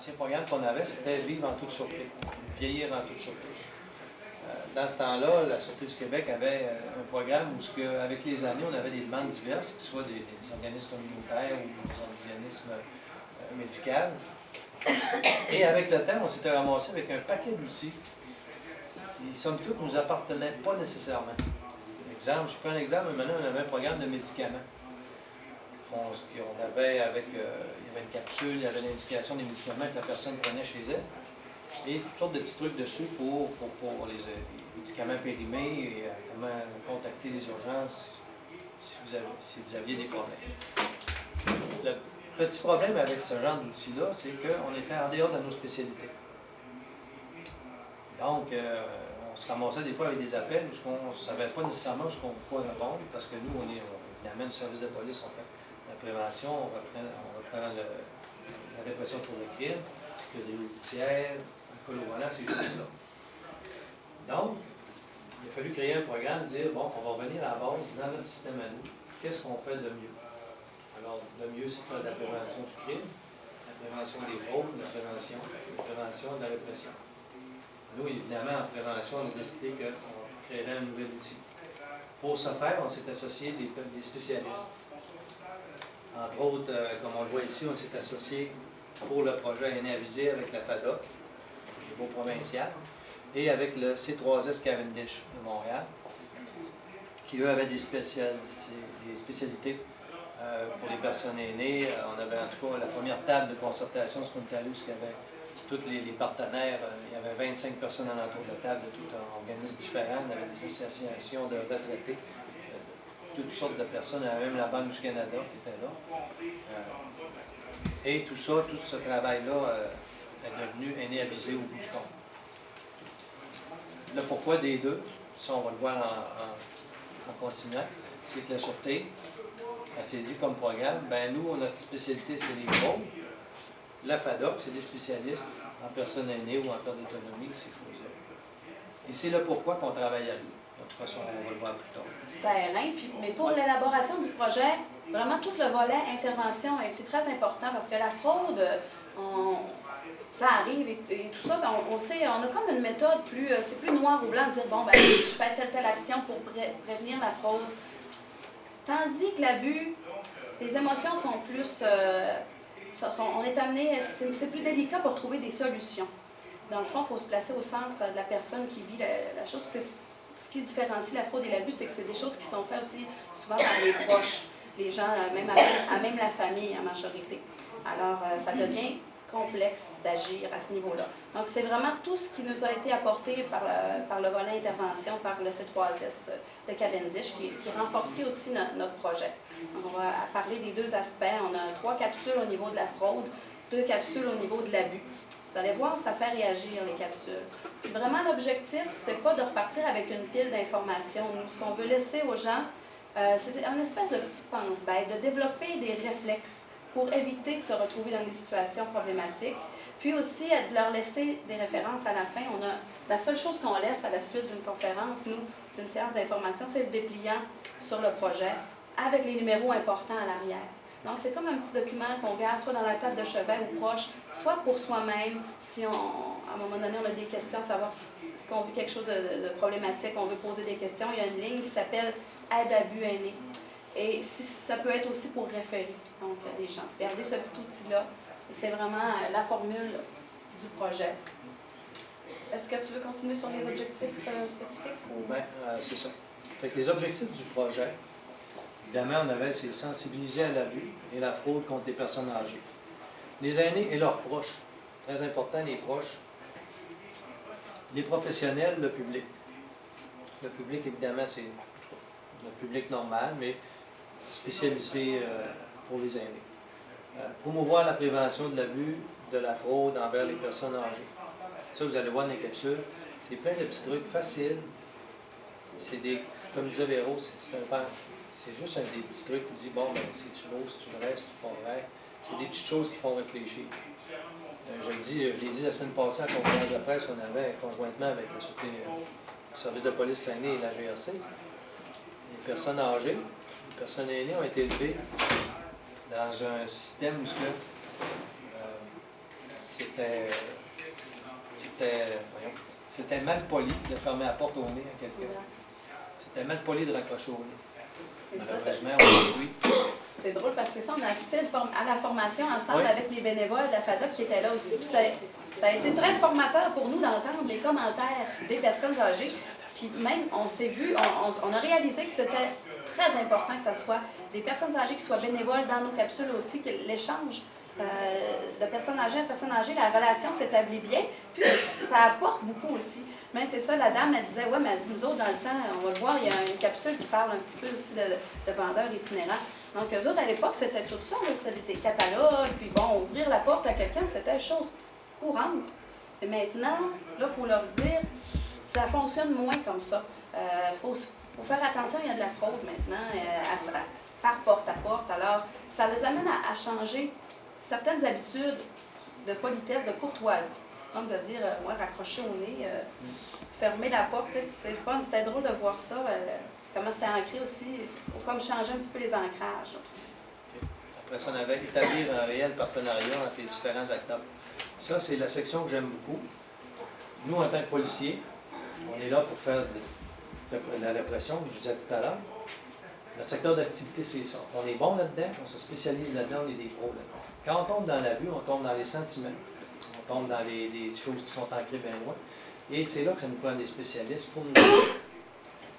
l'ancien programme qu'on avait, c'était vivre en toute sûreté, vieillir en toute sûreté. Dans ce temps-là, la Sûreté du Québec avait un programme où, avec les années, on avait des demandes diverses, que ce soit des organismes communautaires ou des organismes médicaux. Et avec le temps, on s'était ramassé avec un paquet d'outils qui, somme toute, ne nous appartenaient pas nécessairement. Exemple, je prends un exemple, maintenant, on avait un programme de médicaments. On avait il y avait une capsule, il y avait l'indication des médicaments que la personne prenait chez elle. Et toutes sortes de petits trucs dessus pour les médicaments périmés et comment contacter les urgences si vous aviez des problèmes. Le petit problème avec ce genre d'outils-là, c'est qu'on était en dehors de nos spécialités. Donc, on se ramassait des fois avec des appels où on ne savait pas nécessairement quoi répondre, parce que nous, on amène le service de police, on fait la prévention, on reprend la répression pour le crime, les routières, le volant, ces choses-là. Donc, il a fallu créer un programme, dire, bon, on va revenir à la base, dans notre système à nous, qu'est-ce qu'on fait de mieux? Alors, le mieux, c'est de faire de la prévention du crime, la prévention des fraudes, la prévention de la répression. Nous, évidemment, en prévention, on a décidé qu'on créerait un nouvel outil. Pour ce faire, on s'est associé des spécialistes. Entre autres, comme on le voit ici, on s'est associé pour le projet Aînés avisés avec la FADOC, au niveau provincial, et avec le C3S Cavendish de Montréal, qui eux avaient des spécialités pour les personnes aînées. On avait en tout cas la première table de concertation, ce qu'on était allé, où il y avait tous les partenaires, il y avait 25 personnes alentour de la table de tout un organisme différent, il y avait des associations de retraités, toutes sortes de personnes, il y avait même la Banque du Canada qui était là. Et tout ce travail-là est devenu Aînés avisés au bout du compte. Le pourquoi des deux, ça on va le voir en continuant, c'est que la Sûreté, elle s'est dit comme programme, ben nous, notre spécialité c'est les fraudes. La FADOC, c'est des spécialistes en personnes aînées ou en perte d'autonomie, ces choses-là. Et c'est le pourquoi qu'on travaille à lui. De toute façon, on va le voir plus tard. Terrain, mais pour l'élaboration du projet, vraiment tout le volet intervention a été très important parce que la fraude, ça arrive et tout ça, ben on sait, on a comme une méthode c'est plus noir ou blanc de dire bon, ben, je fais telle action pour prévenir la fraude. Tandis que l'abus, les émotions sont plus, on est amené, c'est plus délicat pour trouver des solutions. Dans le fond, il faut se placer au centre de la personne qui vit la chose. Ce qui différencie la fraude et l'abus, c'est que c'est des choses qui sont faites aussi souvent par les proches, les gens, même la famille en majorité. Alors, ça devient complexe d'agir à ce niveau-là. Donc, c'est vraiment tout ce qui nous a été apporté par le volet intervention, par le C3S de Cavendish, qui renforcit aussi notre projet. Donc, on va parler des deux aspects. On a 3 capsules au niveau de la fraude, 2 capsules au niveau de l'abus. Vous allez voir, ça fait réagir les capsules. Puis vraiment, l'objectif, c'est pas de repartir avec une pile d'informations. Nous, ce qu'on veut laisser aux gens, c'est un espèce de petit pense-bête, de développer des réflexes pour éviter de se retrouver dans des situations problématiques. Puis aussi, de leur laisser des références à la fin. La seule chose qu'on laisse à la suite d'une conférence, nous, d'une séance d'information, c'est le dépliant sur le projet avec les numéros importants à l'arrière. Donc, c'est comme un petit document qu'on garde soit dans la table de chevet ou proche, soit pour soi-même, si à un moment donné, on a des questions, savoir est-ce qu'on vit quelque chose de problématique, on veut poser des questions. Il y a une ligne qui s'appelle « Aide abus aînés ». Et ça peut être aussi pour référer, donc des gens. Gardez ce petit outil-là. C'est vraiment la formule du projet. Est-ce que tu veux continuer sur les objectifs spécifiques? Ou... Bien, c'est ça. Fait que les objectifs du projet, évidemment, c'est sensibiliser à l'abus et la fraude contre les personnes âgées. Les aînés et leurs proches. Très important, les proches. Les professionnels, le public. Le public, évidemment, c'est le public normal, mais spécialisé pour les aînés. Promouvoir la prévention de l'abus, de la fraude envers les personnes âgées. Ça, vous allez voir dans les capsules. C'est plein de petits trucs faciles. C'est des, comme disait Véro, c'est juste des petits trucs qui disent, bon, ben, c'est-tu beau, si tu le restes, tu pas vrai. C'est des petites choses qui font réfléchir. Je l'ai dit la semaine passée à la conférence de presse qu'on avait conjointement avec le service de police Saguenay et la GRC. Les personnes âgées, les personnes aînées ont été élevées dans un système où c'était mal poli de fermer la porte au nez à quelqu'un. C'était mal poli de raccrocher au nez. Malheureusement, aujourd'hui. C'est drôle parce que c'est ça, on a assisté à la formation ensemble avec les bénévoles de la FADOC qui étaient là aussi. Puis ça a été très formateur pour nous d'entendre les commentaires des personnes âgées. Puis même, on s'est vu, on a réalisé que c'était très important que ce soit des personnes âgées qui soient bénévoles dans nos capsules aussi, que l'échange de personnes âgées à personnes âgées, la relation s'établit bien. Puis ça apporte beaucoup aussi. Même c'est ça, la dame, elle disait, ouais, mais elle dit, nous autres, dans le temps, on va le voir, il y a une capsule qui parle un petit peu aussi de vendeurs itinérants. Donc, eux autres, à l'époque, c'était tout ça, c'était des catalogues, puis bon, ouvrir la porte à quelqu'un, c'était chose courante. Mais maintenant, là, il faut leur dire, ça fonctionne moins comme ça. Faut faire attention, il y a de la fraude maintenant, par porte à porte. Alors, ça les amène à changer certaines habitudes de politesse, de courtoisie. Donc, de dire, ouais, raccrocher au nez, fermer la porte, c'est le fun, c'était drôle de voir ça. Comment c'était ancré aussi, il faut comme changer un petit peu les ancrages. Après ça, on avait établi un réel partenariat entre les différents acteurs. Ça, c'est la section que j'aime beaucoup. Nous, en tant que policiers, on est là pour faire la répression, comme je disais tout à l'heure. Notre secteur d'activité, c'est ça. On est bon là-dedans, on se spécialise là-dedans, on est des pros là-dedans. Quand on tombe dans l'abus, on tombe dans les sentiments, on tombe dans des choses qui sont ancrées bien loin. Et c'est là que ça nous prend des spécialistes pour nous aider.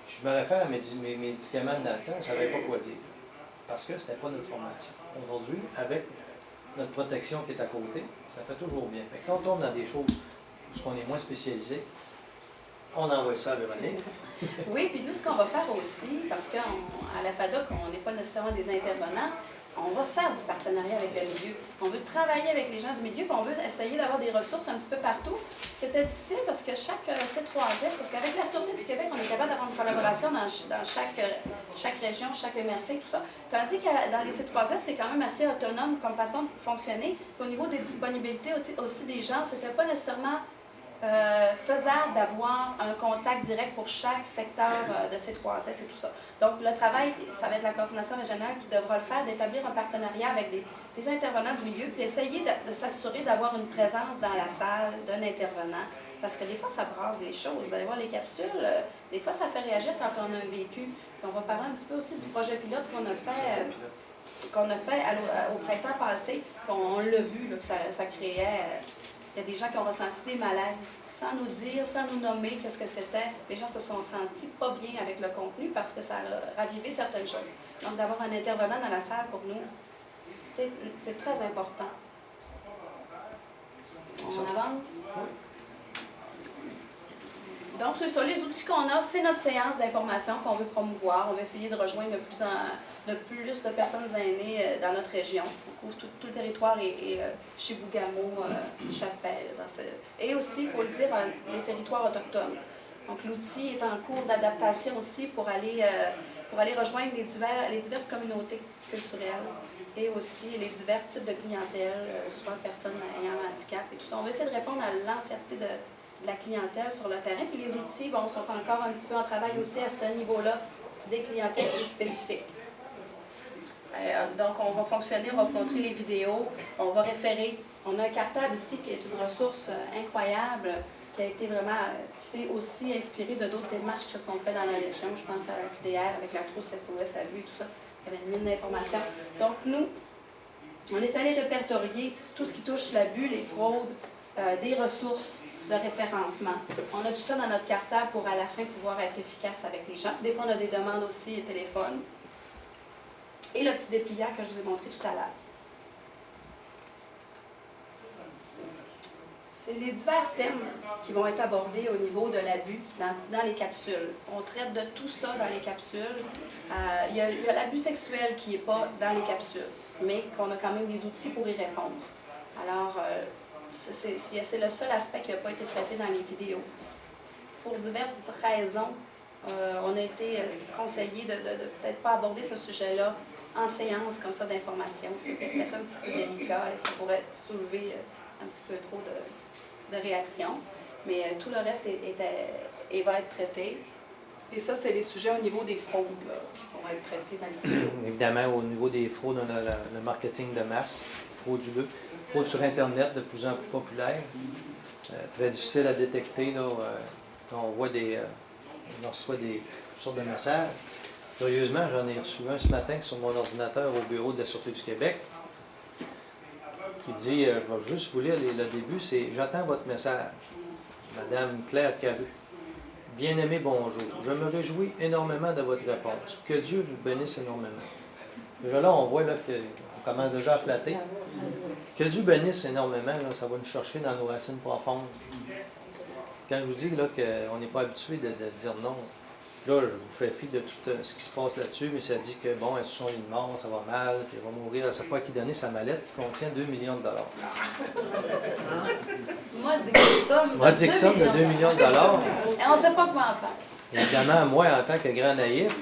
Je me réfère à mes médicaments de dans le temps, on ne savait pas quoi dire. Parce que ce n'était pas notre formation. Aujourd'hui, avec notre protection qui est à côté, ça fait toujours bien. Fait que quand on tombe dans des choses où on est moins spécialisé, on envoie ça à Véronique. Oui, puis nous, ce qu'on va faire aussi, parce qu'à la FADOC, on n'est pas nécessairement des intervenants, on va faire du partenariat avec le milieu. On veut travailler avec les gens du milieu, puis on veut essayer d'avoir des ressources un petit peu partout. Puis c'était difficile parce que chaque C3S, parce qu'avec la Sûreté du Québec, on est capable d'avoir une collaboration dans chaque région, chaque MRC, tout ça. Tandis que dans les C3S, c'est quand même assez autonome comme façon de fonctionner. Puis au niveau des disponibilités aussi des gens, c'était pas nécessairement faisable d'avoir un contact direct pour chaque secteur de C3S et tout ça. Donc, le travail, ça va être la coordination régionale qui devra le faire, d'établir un partenariat avec des intervenants du milieu, puis essayer de s'assurer d'avoir une présence dans la salle d'un intervenant. Parce que des fois, ça brasse des choses. Vous allez voir les capsules, des fois, ça fait réagir quand on a un vécu. Puis on va parler un petit peu aussi du projet pilote qu'on a fait. Au printemps passé, on l'a vu, là, que ça créait. Il y a des gens qui ont ressenti des malaises, sans nous dire, sans nous nommer qu'est-ce que c'était. Les gens se sont sentis pas bien avec le contenu parce que ça a ravivé certaines choses. Donc, d'avoir un intervenant dans la salle, pour nous, c'est très important. On avance? Donc, c'est ça, les outils qu'on a, c'est notre séance d'information qu'on veut promouvoir. On va essayer de rejoindre le plus de personnes aînées dans notre région. On couvre tout le territoire et Chibougamau, Chapelle. Et aussi, il faut le dire, les territoires autochtones. Donc, l'outil est en cours d'adaptation aussi pour aller rejoindre les diverses communautés culturelles et aussi les divers types de clientèle, soit personnes ayant un handicap et tout ça. On va essayer de répondre à l'entièreté de la clientèle sur le terrain. Puis les outils, bon, sont encore un petit peu en travail aussi à ce niveau-là, des clientèles plus spécifiques. Donc, on va fonctionner, on va vous montrer les vidéos, on va référer. On a un cartable ici qui est une ressource incroyable, qui a été vraiment, qui s'est aussi inspiré de d'autres démarches qui se sont faites dans la région. Je pense à la QDR avec la trousse SOS à lui et tout ça. Il y avait une mine d'informations. Donc, nous, on est allé répertorier tout ce qui touche l'abus, les fraudes, des ressources de référencement. On a tout ça dans notre cartable pour à la fin pouvoir être efficace avec les gens. Des fois, on a des demandes aussi au téléphone. Et le petit dépliant que je vous ai montré tout à l'heure. C'est les divers thèmes qui vont être abordés au niveau de l'abus dans les capsules. On traite de tout ça dans les capsules. Il y a l'abus sexuel qui n'est pas dans les capsules, mais qu'on a quand même des outils pour y répondre. Alors, c'est le seul aspect qui n'a pas été traité dans les vidéos. Pour diverses raisons, on a été conseillé de peut-être pas aborder ce sujet-là en séance comme ça d'information. C'était peut-être un petit peu délicat et ça pourrait soulever un petit peu trop de réactions. Mais tout le reste va être traité. Et ça, c'est les sujets au niveau des fraudes là, qui vont être traités dans les... Évidemment, au niveau des fraudes, on a le marketing de masse, frauduleux. fraude sur Internet de plus en plus populaire, très difficile à détecter là, quand on voit on reçoit toutes sortes de messages. Curieusement, j'en ai reçu un ce matin sur mon ordinateur au bureau de la Sûreté du Québec qui dit, je vais juste vous lire le début, c'est « J'attends votre message, Madame Claire Caru. Bien-aimé, bonjour. Je me réjouis énormément de votre réponse. Que Dieu vous bénisse énormément. » Déjà là, on voit qu'on commence déjà à flatter. Que Dieu bénisse énormément, là, ça va nous chercher dans nos racines profondes. Quand je vous dis qu'on n'est pas habitué de dire non, là, je vous fais fi de tout ce qui se passe là-dessus, mais ça dit que, bon, elle se sont une mort, ça va mal, puis elle va mourir, elle ne sait pas à qui donner sa mallette qui contient 2 millions de dollars. Moi, dit que ça, Moi, dit que ça, de 2 millions de dollars. Et on ne sait pas comment faire. Évidemment, moi, en tant que grand naïf,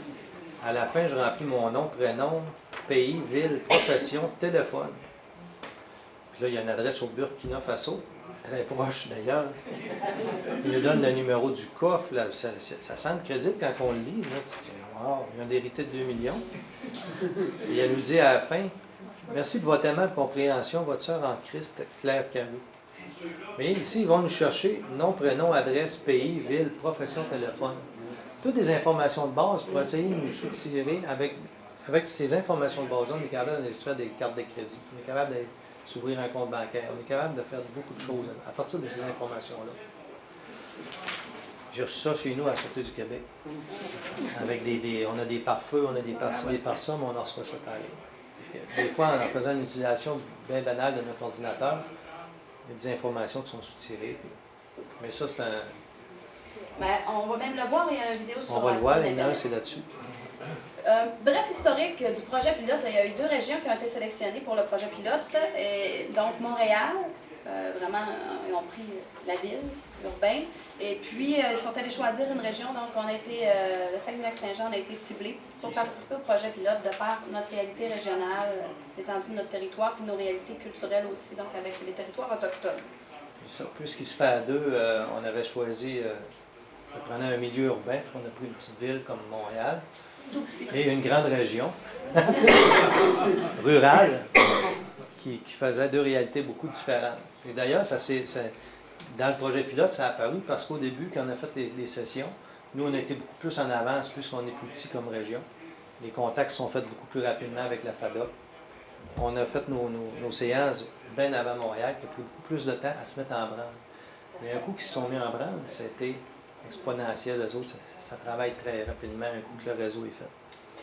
à la fin, je remplis mon nom, prénom, pays, ville, profession, téléphone. Puis là, il y a une adresse au Burkina Faso, très proche d'ailleurs. Il nous donne le numéro du coffre. Là, ça semble crédible quand on le lit. Là, tu dis, wow, je viens d'hériter de 2 millions. Et elle nous dit à la fin, merci de votre aimable compréhension, votre sœur en Christ, Claire Caru. Mais ici, ils vont nous chercher nom, prénom, adresse, pays, ville, profession, téléphone. Toutes des informations de base pour essayer de nous soutirer. Avec ces informations de base, on est capable de faire des cartes de crédit. On est capable de s'ouvrir un compte bancaire. On est capable de faire beaucoup de choses à partir de ces informations-là. J'ai reçu ça chez nous à la Sûreté du Québec. Avec on a des pare-feux, on a des pare-ça, mais on en reçoit séparés. Des fois, en faisant une utilisation bien banale de notre ordinateur, il y a des informations qui sont soutirées. Mais ça, c'est un... Ben, on va même le voir, il y a une vidéo sur On va le voir, Internet. d'ailleurs, c'est là-dessus. Bref historique du projet pilote, il y a eu 2 régions qui ont été sélectionnées pour le projet pilote. Et donc Montréal, vraiment, ils ont pris la ville, urbain. Et puis, ils sont allés choisir une région. Donc, le Saguenay-Lac-Saint-Jean a été ciblé pour participer au projet pilote de par notre réalité régionale, l'étendue de notre territoire, puis nos réalités culturelles aussi, donc avec les territoires autochtones. Puisqu'il se fait à 2, on avait choisi de prendre un milieu urbain, on a pris une petite ville comme Montréal. Tout petit. Et une grande région rurale qui faisait 2 réalités beaucoup différentes. Et d'ailleurs, dans le projet pilote, ça a apparu parce qu'au début, quand on a fait les sessions, nous, on a été beaucoup plus en avance puisqu'on est plus petit comme région. Les contacts sont faits beaucoup plus rapidement avec la FADOC. On a fait nos séances bien avant Montréal, qui a pris beaucoup plus de temps à se mettre en branle. Mais un coup qu'ils se sont mis en branle, ça a été exponentiel. Les autres, ça travaille très rapidement un coup que le réseau est fait.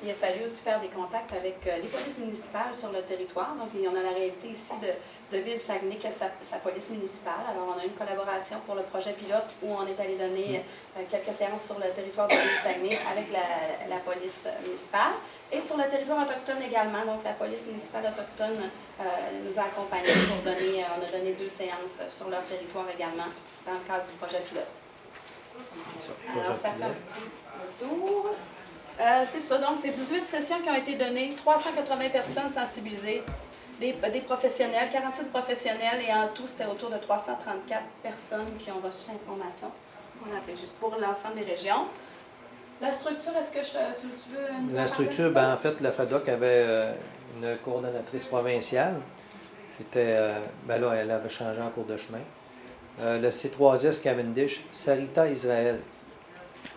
Il a fallu aussi faire des contacts avec les polices municipales sur le territoire. Donc, on a la réalité ici de Ville-Saguenay qui a sa police municipale. Alors, on a une collaboration pour le projet pilote où on est allé donner quelques séances sur le territoire de Ville-Saguenay avec la police municipale. Et sur le territoire autochtone également. Donc, la police municipale autochtone nous a accompagnés pour donner, on a donné 2 séances sur leur territoire également dans le cadre du projet pilote. Alors, ça fait le tour. C'est ça, donc c'est 18 sessions qui ont été données, 380 personnes sensibilisées, des professionnels, 46 professionnels et en tout c'était autour de 334 personnes qui ont reçu l'information pour l'ensemble des régions. La structure, est-ce que tu veux nous La structure, ben, en fait, la FADOC avait une coordonnatrice provinciale qui était, ben là, elle avait changé en cours de chemin. Le C3S Cavendish, Sarita Israël.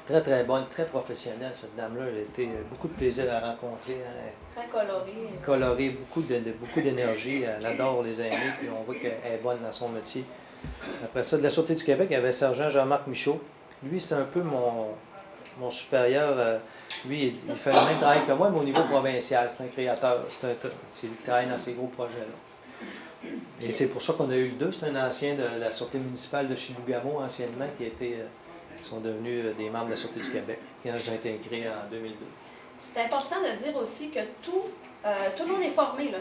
Très, très bonne, très professionnelle, cette dame-là. Elle a été beaucoup de plaisir à rencontrer. Hein. Très colorée. Colorée, beaucoup d'énergie. Elle adore les aînés, puis on voit qu'elle est bonne dans son métier. Après ça, de la Sûreté du Québec, il y avait sergent Jean-Marc Michaud. Lui, c'est un peu mon supérieur. Lui, il fait le même travail que moi, mais au niveau provincial. C'est un créateur. C'est lui qui travaille dans ces gros projets-là. Et c'est pour ça qu'on a eu le 2. C'est un ancien de la Sûreté municipale de Chibougamau, anciennement, qui sont devenus des membres de la Sûreté du Québec, qui ont été intégrés en 2002. C'est important de dire aussi que tout le monde est formé. Là.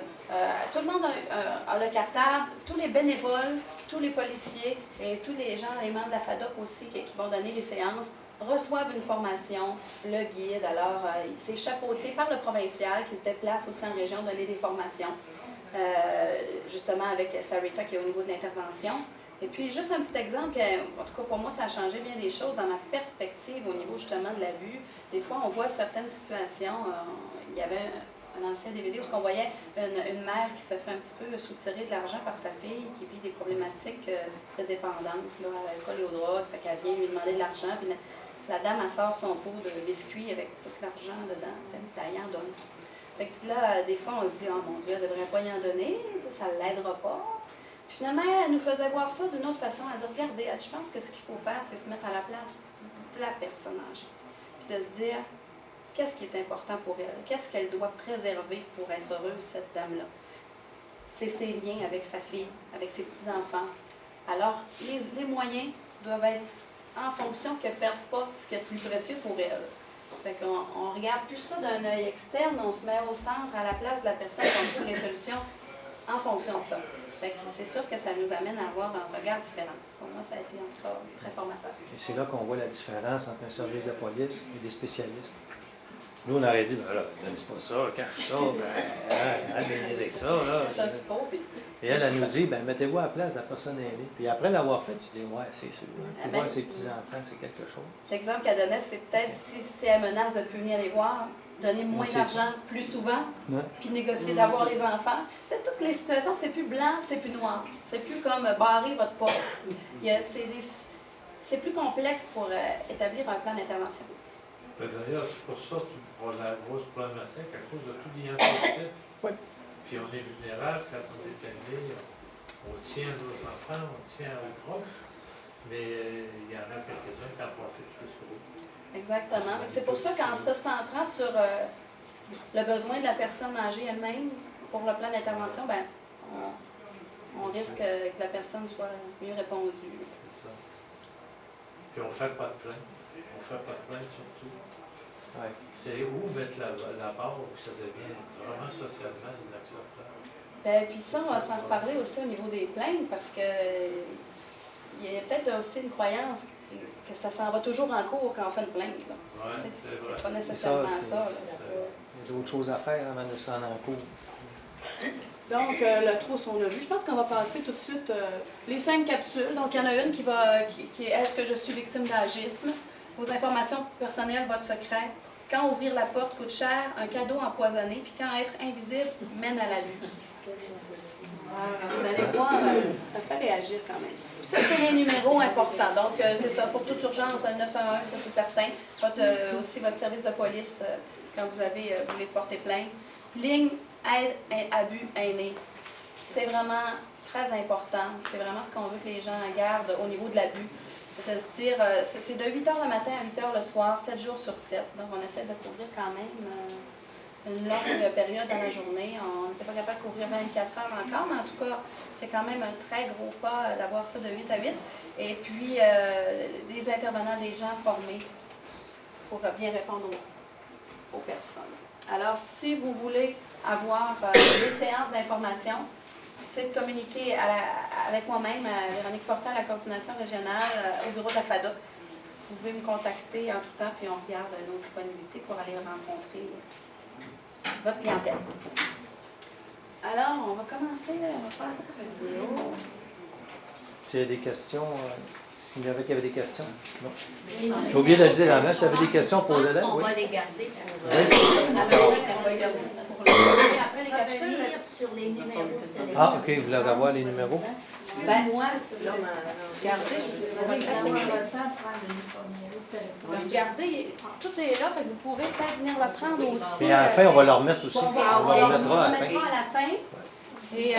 Tout le monde a le cartable, tous les bénévoles, tous les policiers et tous les gens, les membres de la FADOC aussi qui vont donner les séances, reçoivent une formation, le guide. Alors, c'est chapeauté par le provincial qui se déplace aussi en région donner des formations, justement avec Sarita qui est au niveau de l'intervention. Et puis, juste un petit exemple, en tout cas pour moi, ça a changé bien des choses dans ma perspective au niveau justement de l'abus. Des fois, on voit certaines situations, il y avait un ancien DVD où on voyait une mère qui se fait un petit peu soutirer de l'argent par sa fille, qui vit des problématiques de dépendance là, à l'alcool et aux drogues. Fait qu'elle vient lui demander de l'argent, puis la dame, elle sort son pot de biscuits avec tout l'argent dedans, puis elle en donne. Fait que là, des fois, on se dit, oh mon Dieu, elle ne devrait pas y en donner, ça ne l'aidera pas. Puis finalement, elle nous faisait voir ça d'une autre façon. Elle dit, regardez, je pense que ce qu'il faut faire, c'est se mettre à la place de la personne âgée. Puis de se dire, qu'est-ce qui est important pour elle? Qu'est-ce qu'elle doit préserver pour être heureuse, cette dame-là? C'est ses liens avec sa fille, avec ses petits-enfants. Alors, les moyens doivent être en fonction qu'elle ne perde pas ce qui est le plus précieux pour elle. Fait qu'on ne regarde plus ça d'un œil externe, on se met au centre, à la place de la personne, on trouve les solutions en fonction de ça. Fait que c'est sûr que ça nous amène à avoir un regard différent. Pour moi, ça a été en tout cas très formateur. Et c'est là qu'on voit la différence entre un service de police et des spécialistes. Nous, on aurait dit, ben là, ne dis pas ça, cache ça, ben, arrête de niaiser avec ça, là. Et elle nous dit, ben, mettez-vous à la place de la personne aînée. Puis après l'avoir fait, tu dis, ouais, c'est sûr. Pour voir ses petits-enfants, c'est quelque chose. L'exemple qu'elle donnait, c'est peut-être si elle menace de ne plus venir les voir, donner moins d'argent plus souvent, puis négocier d'avoir les enfants. C'est toutes les situations, c'est plus blanc, c'est plus noir. C'est plus comme barrer votre porte. C'est plus complexe pour établir un plan d'intervention. D'ailleurs, c'est pour ça pour la grosse problématique à cause de tout lien positif. Oui. Puis on est vulnérable quand on est élevé, on tient nos enfants, on tient aux proches, mais il y en a quelques-uns qui en profitent plus que d'autres. Exactement. C'est pour ça qu'en se centrant sur le besoin de la personne âgée elle-même pour le plan d'intervention, ben, on risque que la personne soit mieux répondue. C'est ça. Puis on ne fait pas de plainte. On ne fait pas de plainte surtout. Ouais. C'est où mettre la barre où ça devient vraiment socialement inacceptable. Puis ça, on va s'en reparler aussi au niveau des plaintes parce que il y a peut-être aussi une croyance que ça s'en va toujours en cours quand on fait une plainte. Oui, c'est vrai. C'est pas nécessairement ça. Il y a d'autres choses à faire avant de se rendre en cours. Donc, la trousse, on l'a vu. Je pense qu'on va passer tout de suite les 5 capsules. Donc, il y en a une qui est « Est-ce que je suis victime d'agisme? » Vos informations personnelles, votre secret. Quand ouvrir la porte coûte cher, un cadeau empoisonné, puis quand être invisible mène à l'abus. Vous allez voir, ça fait réagir quand même. Puis ça, c'est les numéros importants. Donc, c'est ça, pour toute urgence, un 911, ça c'est certain. Aussi votre service de police, quand vous voulez porter plainte. Ligne aide, abus, aîné. C'est vraiment très important. C'est vraiment ce qu'on veut que les gens gardent au niveau de l'abus. De se dire, c'est de 8 h le matin à 8 h le soir, 7 jours sur 7. Donc, on essaie de couvrir quand même une longue période dans la journée. On n'était pas capable de couvrir 24 heures encore, mais en tout cas, c'est quand même un très gros pas d'avoir ça de 8 à 8. Et puis, des intervenants, des gens formés pour bien répondre aux personnes. Alors, si vous voulez avoir des séances d'information, c'est de communiquer avec moi-même, Véronique Fortin, la coordination régionale, au bureau de la FADOC. Vous pouvez me contacter en tout temps, puis on regarde nos disponibilités pour aller rencontrer votre clientèle. Alors, on va commencer, on va faire ça par la vidéo. Tu as des questions? S'il y avait des questions? Non. J'ai oublié de le dire avant, s'il y avait des questions, posez-les. On Oui. va les garder pour, Après les capsules, sur les numéros de téléphone. Ah, OK, vous voulez avoir les numéros? ben, Moi, regardez, regardez, tout est là, fait que vous pourrez peut-être venir le prendre aussi. Et à la fin, on va le remettre aussi. On le remettra à la fin. à la fin. Et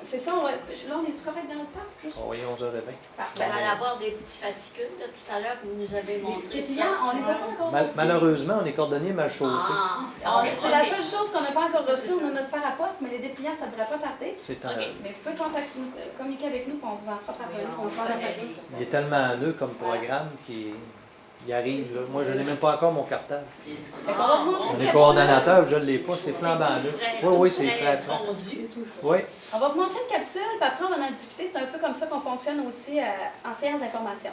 c'est ça, là, on est-tu correct dans le temps? Juste... Oui, 11h20. vous allez avoir des petits fascicules là, tout à l'heure que vous nous avez montré. Les dépliants, on les a pas encore reçus. Malheureusement, on est cordonniers mal chaussés. C'est la seule chose qu'on n'a pas encore reçue. On a notre paraposte, mais les dépliants, ça ne devrait pas tarder. C'est Mais vous pouvez communiquer avec nous, puis on vous en fera parvenir. Il est tellement nœud comme programme qu'il arrive. Là. Moi, je n'ai même pas encore mon cartable. On est coordonnateur, je ne l'ai pas, c'est flambant nœud. Oui, c'est frais. Oui. On va vous montrer une capsule, puis après on va en discuter. C'est un peu comme ça qu'on fonctionne aussi en séance d'information.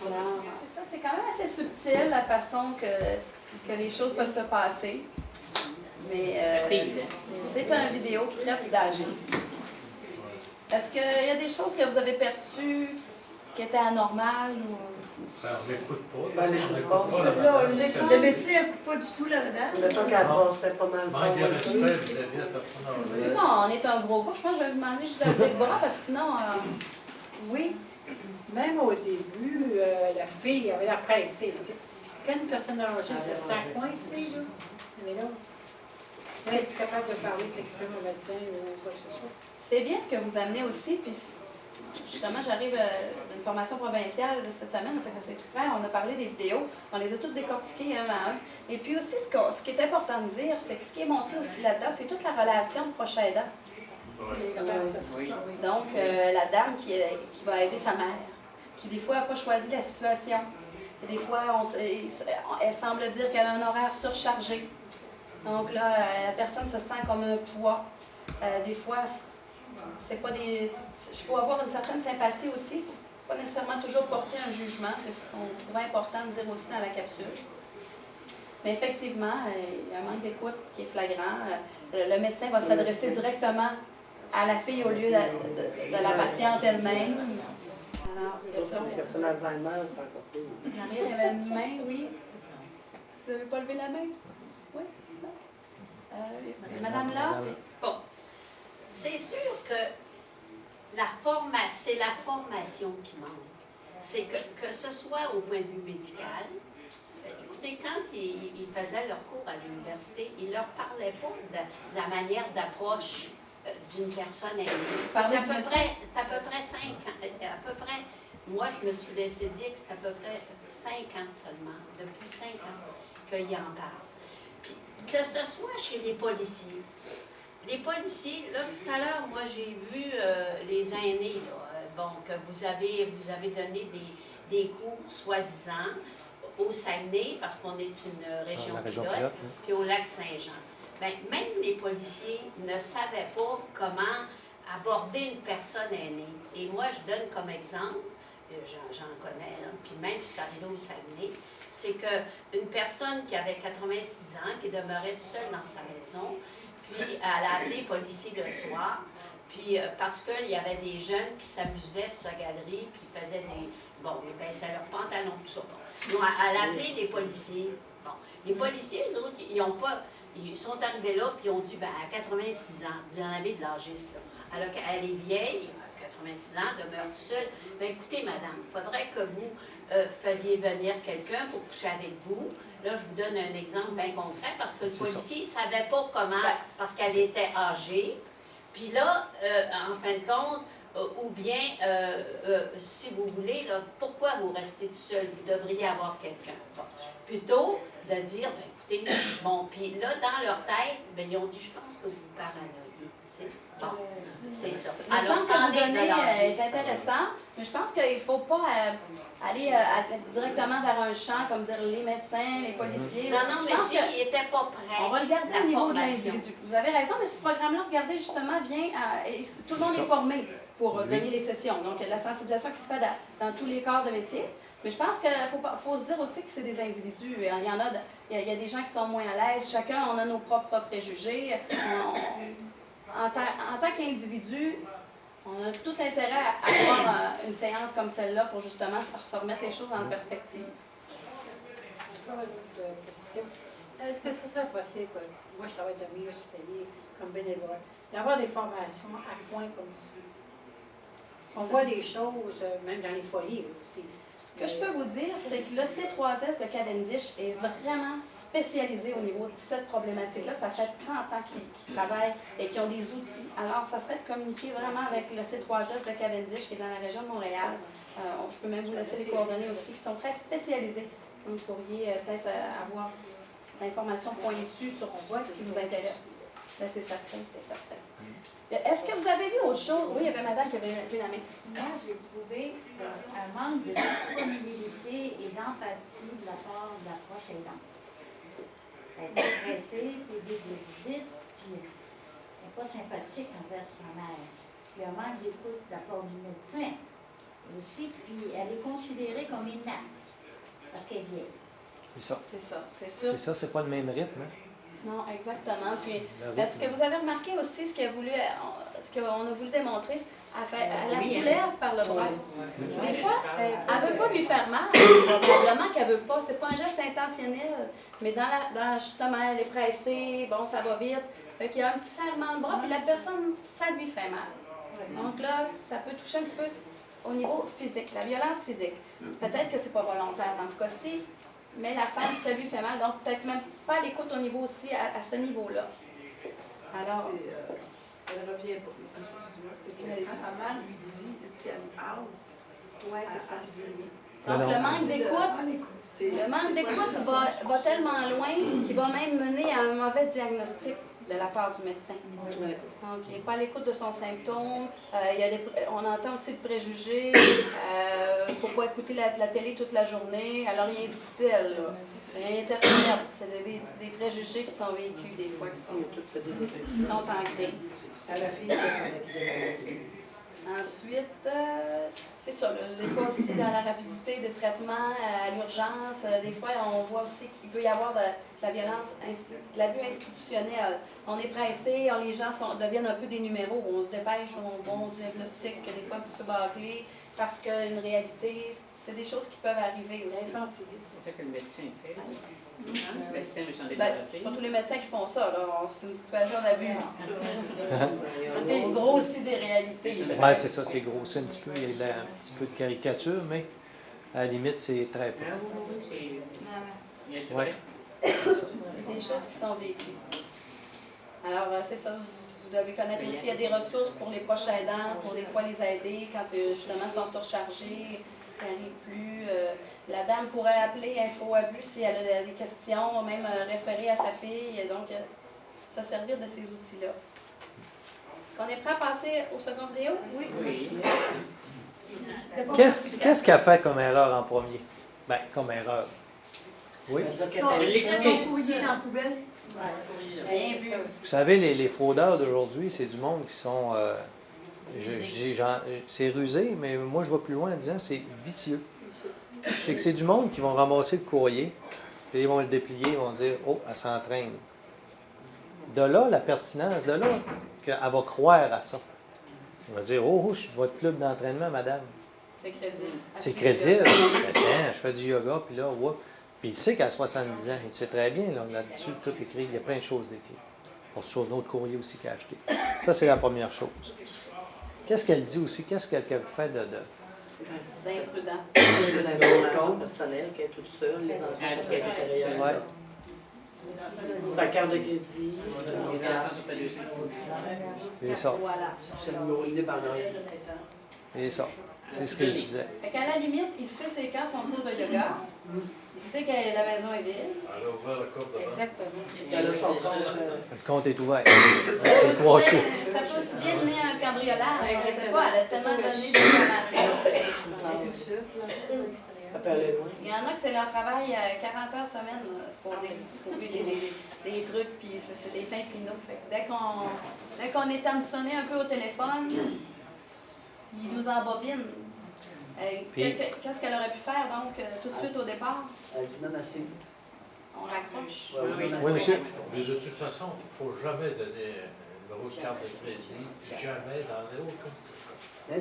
Ça, c'est quand même assez subtil, la façon que les choses peuvent se passer. Mais c'est une vidéo qui traite d'agisme. Est-ce qu'il y a des choses que vous avez perçues qui était anormal ou... Ben, on n'écoute pas. Ben, les On écoute n'écoute pas. pas la Là, madame. le médecin n'écoute pas du tout la madame. Mettons qu'elle passait pas mal Manque de fort. respect vis-à-vis de la personne âgée. Non, on est un gros groupe. Je pense que je vais vous demander juste de lever le bras parce que sinon... oui. Même au début, la fille avait l'air pressée. Quand une personne âgée se sent coincée, là, mais là, elle n'est plus capable de parler, s'exprimer au médecin ou quoi que ce soit. C'est bien ce que vous amenez aussi. Puis justement, j'arrive d'une formation provinciale cette semaine, fait que c'est tout frais. On a parlé des vidéos. On les a toutes décortiquées un à un. Et puis aussi, ce qui est important de dire, c'est que ce qui est montré aussi là-dedans, c'est toute la relation de proche aidant. Oui. Donc, la dame qui va aider sa mère, qui des fois n'a pas choisi la situation. Et des fois, elle semble dire qu'elle a un horaire surchargé. Donc là, la personne se sent comme un poids. Des fois, c'est pas des... Il faut avoir une certaine sympathie aussi. Il ne faut pas nécessairement toujours porter un jugement. C'est ce qu'on trouvait important de dire aussi dans la capsule. Mais effectivement, il y a un manque d'écoute qui est flagrant. Le médecin va s'adresser directement à la fille au lieu de la patiente elle-même. Alors, c'est ça. La personne Alzheimer, c'est encore plus. Marie, il y avait une main, oui. Vous n'avez pas levé la main? Oui? Non? Madame là? Bon, c'est sûr que c'est la formation qui manque. C'est que ce soit au point de vue médical. Écoutez, quand ils faisaient leur cours à l'université, ils ne leur parlaient pas de la manière d'approche d'une personne aînée. C'est à peu près 5 ans. Moi, je me suis laissé dire que c'est à peu près 5 ans seulement, depuis 5 ans qu'ils en parlent. Puis, que ce soit chez les policiers. Les policiers, là, tout à l'heure, moi, j'ai vu les aînés, là, que vous avez donné des cours, soi-disant, au Saguenay, parce qu'on est une région pilote, puis au lac Saint-Jean. Bien, même les policiers ne savaient pas comment aborder une personne aînée. Et moi, je donne comme exemple, j'en connais, là, puis même si c'est arrivé au Saguenay, c'est qu'une personne qui avait 86 ans, qui demeurait toute seule dans sa maison, puis elle a appelé les policiers le soir, puis parce qu'il y avait des jeunes qui s'amusaient sur sa galerie, puis ils faisaient des... Bon, ils baissaient leurs pantalons, tout ça. Donc, elle a appelé les policiers. Bon, les policiers, eux autres, ils sont arrivés là, puis ils ont dit, ben, à 86 ans, vous en avez de l'âgiste, là. Alors qu'elle est vieille, 86 ans, demeure seule. Ben, écoutez, madame, il faudrait que vous faisiez venir quelqu'un pour coucher avec vous. Là, je vous donne un exemple bien concret, parce que le policier ne savait pas comment, parce qu'elle était âgée. Puis là, en fin de compte, ou bien, si vous voulez, là, pourquoi vous restez tout seul? Vous devriez avoir quelqu'un. Bon. Plutôt de dire, ben, écoutez, bon, puis là, dans leur tête, ben, ils ont dit, je pense que vous paranoïez. Bon, c'est ça. Alors, ça vous donner est intéressant, mais je pense qu'il ne faut pas aller directement vers un champ, comme dire les médecins, les policiers. Non, mais ils n'étaient pas prêts. On va le garder au niveau de l'individu. Vous avez raison, mais ce programme-là, regardez, justement, vient tout le monde est formé pour donner les sessions. Donc, il y a de la sensibilisation qui se fait dans tous les corps de métier. Mais je pense qu'il faut se dire aussi que c'est des individus. Il y a des gens qui sont moins à l'aise. Chacun, on a nos propres préjugés. En tant qu'individu, on a tout intérêt à avoir une séance comme celle-là pour justement se remettre les choses en perspective. Encore une autre question. Est-ce que ce serait possible, moi je travaille dans le milieu hospitalier comme bénévole, d'avoir des formations à point comme ça? On voit des choses, même dans les foyers aussi. Ce que je peux vous dire, c'est que le C3S de Cavendish est vraiment spécialisé au niveau de cette problématique-là. Ça fait 30 ans qu'ils travaillent et qu'ils ont des outils. Alors, ça serait de communiquer vraiment avec le C3S de Cavendish qui est dans la région de Montréal. Je peux même vous laisser les coordonnées aussi, qui sont très spécialisés. Vous pourriez peut-être avoir l'information pointue sur ce qui vous intéresse. Là, c'est certain, c'est certain. Est-ce que vous avez vu autre chose? Oui, il y avait madame qui avait levé la main. Moi, j'ai trouvé un manque de disponibilité et d'empathie de la part de la proche aidante. Elle est pressée, puis vite, puis elle n'est pas sympathique envers sa mère. Puis un manque d'écoute de la part du médecin aussi, puis elle est considérée comme inapte parce qu'elle est vieille. C'est ça. C'est ça, c'est sûr. C'est ça, c'est pas le même rythme. Hein? Non, exactement. Puis, Le rythme. ce que vous avez remarqué aussi, ce qu'on a voulu démontrer, elle la soulève par le bras. Des fois, C'était- elle ne veut pas lui faire mal. Probablement qu'elle ne veut pas. C'est pas un geste intentionnel. Mais justement, elle est pressée, bon, ça va vite. Fait qu'il y a un petit serrement de bras, puis la personne, ça lui fait mal. Donc là, ça peut toucher un petit peu au niveau physique, la violence physique. Peut-être que c'est pas volontaire dans ce cas-ci, mais la femme, ça lui fait mal. Donc peut-être même pas à l'écoute au niveau aussi, à ce niveau-là. Alors, Elle revient pas. Excuse-moi, c'est que quand sa mère lui dit, tiens, ouais, c'est ça. dit oui. Donc Non, le non. manque d'écoute, le manque d'écoute va tellement loin qu'il va même mener à un mauvais diagnostic de la part du médecin. Donc, il n'est pas à l'écoute de son symptôme. On entend aussi de préjugés. Il ne faut pas écouter la télé toute la journée. Alors, rien dit tel, là. Rien Internet. C'est des préjugés qui sont vécus des fois, qui sont ancrés. À la fille, Ensuite, c'est ça, des fois aussi dans la rapidité des traitements à l'urgence, des fois on voit aussi qu'il peut y avoir de la violence, de l'abus institutionnel. On est pressé, les gens deviennent un peu des numéros, on se dépêche, on diagnostic des fois un petit peu bâclé, parce qu'une réalité, c'est des choses qui peuvent arriver aussi. C'est ça que le médecin fait. Le médecin veut s'en Ben, débarrasser. c'est pas tous les médecins qui font ça, là. C'est une situation d'abus. On grossit des réalités. Oui, c'est ça, c'est grossé un petit peu. Il y a un petit peu de caricature, mais à la limite, c'est très peu. Il y a du Ouais. vrai. C'est ça. C'est des choses qui sont vécues. Alors, c'est ça. Vous devez connaître aussi, il y a des ressources pour les proches aidants, pour des fois les aider quand justement ils sont surchargés, ils n'arrivent plus. La dame pourrait appeler Info-Abus si elle a des questions, même référer à sa fille. Donc, se servir de ces outils-là. Est-ce qu'on est prêt à passer au second vidéo? Oui. Qu'est-ce qu'elle fait comme erreur en premier? Ben, comme erreur. Oui. fouillé dans la poubelle. Rien vu. Vous savez, les fraudeurs d'aujourd'hui, c'est du monde qui sont... c'est rusé, mais moi, je vais plus loin en disant c'est vicieux. C'est que c'est du monde qui vont ramasser le courrier, puis ils vont le déplier, ils vont dire « Oh, elle s'entraîne ». De là, la pertinence, de là, qu'elle va croire à ça. Elle va dire « Oh, je suis de votre club d'entraînement, madame ». C'est crédible. C'est crédible. Ben, tiens, je fais du yoga, puis là, whoop. Puis il sait qu'à 70 ans, il sait très bien, là-dessus, tout écrit, il y a plein de choses d'écrites. Pour sur notre courrier aussi qu'il a acheté. Ça, c'est la première chose. Qu'est-ce qu'elle dit aussi? Qu'est-ce qu'elle fait de... C'est imprudent. Le compte personnel, qu'elle est toute seule, les enfants sont à l'extérieur. Ouais. Sa carte de crédit. Les enfants sont à 200 C'est ça. Voilà. C'est le numéro de bandage. C'est ça. C'est ce que je disais. Fait qu'à la limite, il sait c'est quand son cours de yoga. Il sait que la maison est vide. Elle a ouvert le compte de banque. Exactement. Elle a son compte. Le compte est ouvert. Ça Les peut trois aussi, chiffres. ça peut aussi bien venir un cambriolage. Je ne sais pas, elle a tellement donné d'informations. Ça peut aller loin. Il y en a que c'est leur travail 40 heures semaine là, pour trouver des trucs, puis c'est des fins finaux. Fait que dès qu'on est hameçonné un peu au téléphone, ils nous embobinent. Puis- Qu'est-ce qu'elle aurait pu faire donc tout de suite au départ? Non, assez. On raccroche. Oui, monsieur. Mais de toute façon, il ne faut jamais donner le numéro de carte de crédit. Jamais,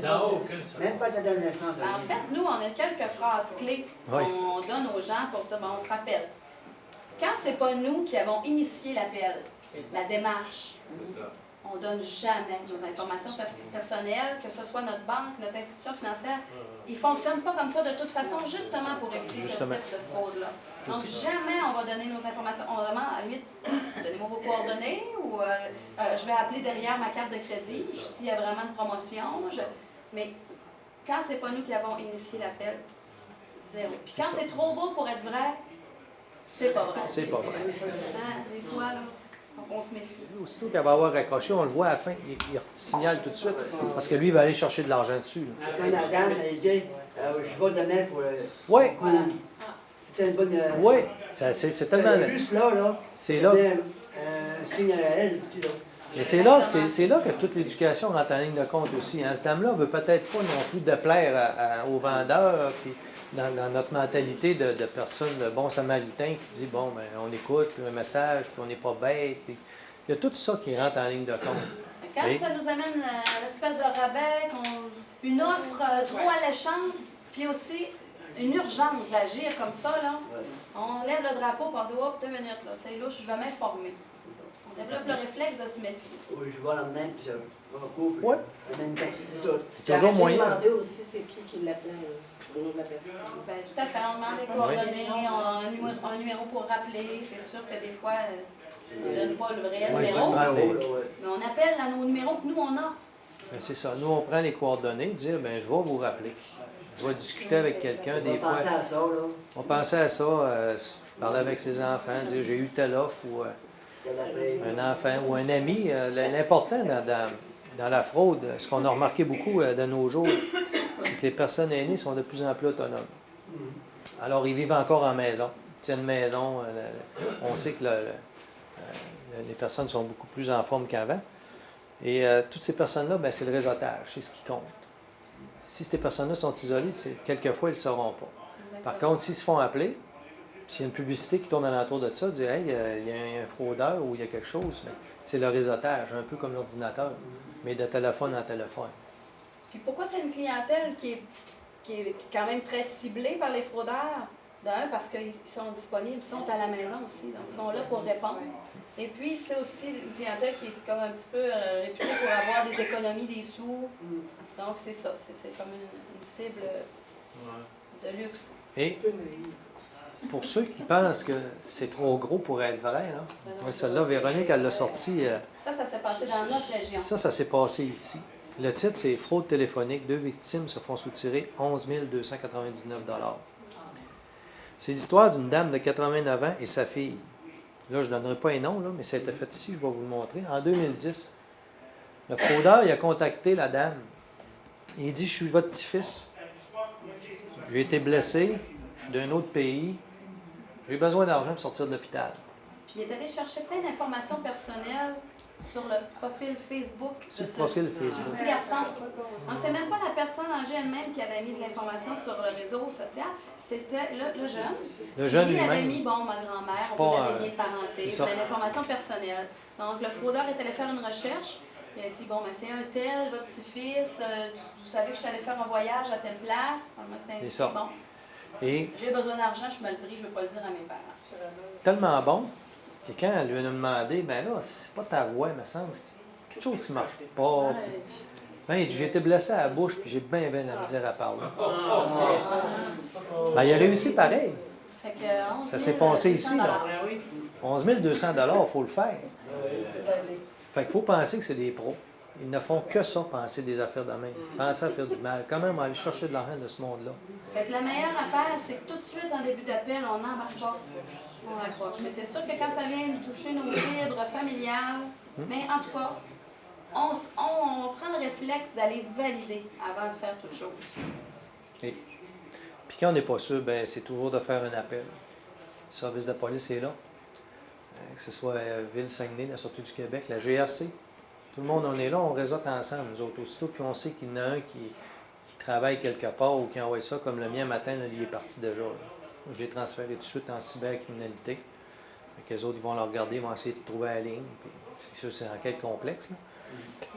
dans aucune Même seconde. pas ta date de naissance. En fait, nous, on a quelques phrases clés Oui. qu'on donne aux gens pour dire, bon, on se rappelle. Quand c'est pas nous qui avons initié l'appel, la démarche, C'est ça. on donne jamais nos informations personnelles, que ce soit notre banque, notre institution financière. Ils ne fonctionnent pas comme ça de toute façon, justement pour éviter Justement. ce type de fraude-là. Donc, Aussi. jamais on va donner nos informations. On demande, à la limite, donnez-moi vos coordonnées ou je vais appeler derrière ma carte de crédit s'il y a vraiment une promotion. Mais quand c'est pas nous qui avons initié l'appel, zéro. Puis quand C'est ça. c'est trop beau pour être vrai, c'est pas vrai. C'est pas vrai. Hein, des fois, là, on se méfie. Aussitôt qu'elle va avoir raccroché, on le voit à la fin, il signale tout de suite. Parce que lui, il va aller chercher de l'argent dessus. là. Quand la dame, elle dit, je vais demain pour le Oui, Voilà. C'était une bonne. oui. C'est tellement... Juste là. C'est là. Signe à elle, tu là. Mais c'est là que toute l'éducation rentre en ligne de compte aussi. Hein. Cette dame-là ne veut peut-être pas non plus déplaire aux vendeurs, puis dans notre mentalité de personnes, de bons samaritains qui dit, bon, ben, on écoute, puis un message, puis on n'est pas bête. Puis il y a tout ça qui rentre en ligne de compte. Quand Oui. ça nous amène une espèce de rabais, une offre trop alléchante, puis aussi une urgence d'agir comme ça, là, on lève le drapeau et on dit « Oh, 2 minutes, là, c'est louche, je vais m'informer. » On développe le réflexe de se méfier. Oui, je vois là-dedans, puis je recoupe. Ouais. En même temps. Toujours moyen. Je me demandais aussi c'est qui l'appelait, le nom de la personne. Ben, tout à fait, on demande des coordonnées, on a un numéro pour rappeler. C'est sûr que des fois, on ne donne pas le réel Ouais, je numéro, comprends. mais on appelle à nos numéros que nous, on a. Ben, c'est ça. Nous, on prend les coordonnées, dire, ben, je vais vous rappeler. Je vais discuter avec quelqu'un des fois. On pensait à ça, là. On pensait à ça, parler avec ses enfants, dire j'ai eu telle offre ou un enfant ou un ami. L'important dans la fraude, ce qu'on a remarqué beaucoup de nos jours, c'est que les personnes aînées sont de plus en plus autonomes. Alors, ils vivent encore en maison. Ils tiennent maison. On sait que les personnes sont beaucoup plus en forme qu'avant. Et toutes ces personnes-là, ben, c'est le réseautage, c'est ce qui compte. Si ces personnes-là sont isolées, quelquefois, ils ne le sauront pas. Par contre, s'ils se font appeler, s'il y a une publicité qui tourne alentour de ça, dire « Hey, il y a un fraudeur ou il y a quelque chose », mais c'est le réseautage, un peu comme l'ordinateur, mais de téléphone en téléphone. Puis pourquoi c'est une clientèle qui est quand même très ciblée par les fraudeurs? D'un, parce qu'ils sont disponibles, ils sont à la maison aussi, donc ils sont là pour répondre. Et puis, c'est aussi une clientèle qui est comme un petit peu réputée pour avoir des économies, des sous. Donc, c'est ça, c'est comme une cible de luxe. Et pour ceux qui pensent que c'est trop gros pour être vrai, hein, celle-là, Véronique, elle l'a sorti. Ça s'est passé dans notre région. Ça s'est passé ici. Le titre, c'est « Fraude téléphonique. 2 victimes se font soutirer 11 299 ». C'est l'histoire d'une dame de 89 ans et sa fille. Là, je ne donnerai pas un nom, là, mais ça a été fait ici, je vais vous le montrer. En 2010, le fraudeur, il a contacté la dame. Il dit « Je suis votre petit-fils. J'ai été blessé. Je suis d'un autre pays. J'ai besoin d'argent pour sortir de l'hôpital. » Puis il est allé chercher plein d'informations personnelles sur le profil Facebook de Sur ce le profil Facebook. petit garçon. Donc, c'est même pas la personne âgée elle-même qui avait mis de l'information sur le réseau social, c'était le jeune. Le jeune Lui avait lui-même. mis, bon, ma grand-mère, suis on pas, voulait des liens de parenté, c'est ça. de l'information personnelle. Donc, le fraudeur est allé faire une recherche. Il a dit, bon, ben, c'est un tel, votre petit-fils, vous savez que je suis allé faire un voyage à telle place. C'est ça. Bon, Et j'ai besoin d'argent, je me le prie, je ne veux pas le dire à mes parents. tellement bon que quand elle lui a demandé, ben là, c'est pas ta voix, me semble, c'est quelque chose qui ne marche pas. Ben, il dit, j'ai été blessé à la bouche, puis j'ai bien la misère à parler. Ben, il a réussi pareil. Fait que, 11 Ça s'est passé ici, là. 11 200 $, il faut le faire. Fait qu'il faut penser que c'est des pros. Ils ne font que ça, penser des affaires de même. Penser à faire du mal. Comment on va aller chercher de l'argent de ce monde-là? Fait que la meilleure affaire, c'est que tout de suite, en début d'appel, on n'embarque pas. On raccroche. Mais c'est sûr que quand ça vient de toucher nos fibres familiales, mais en tout cas, on prend le réflexe d'aller valider avant de faire toute chose. Et puis quand on n'est pas sûr, ben, c'est toujours de faire un appel. Le service de police est là. Que ce soit Ville-Saguenay, la Sûreté du Québec, la GRC. Tout le monde en est là, on réseaute ensemble, nous autres. Aussitôt qu'on sait qu'il y en a un qui travaille quelque part ou qui envoie ça, comme le mien matin, là, il est parti déjà. Là. Je l'ai transféré tout de suite en cybercriminalité. Les autres, ils vont le regarder, ils vont essayer de trouver la ligne. C'est sûr, c'est une enquête complexe. Là.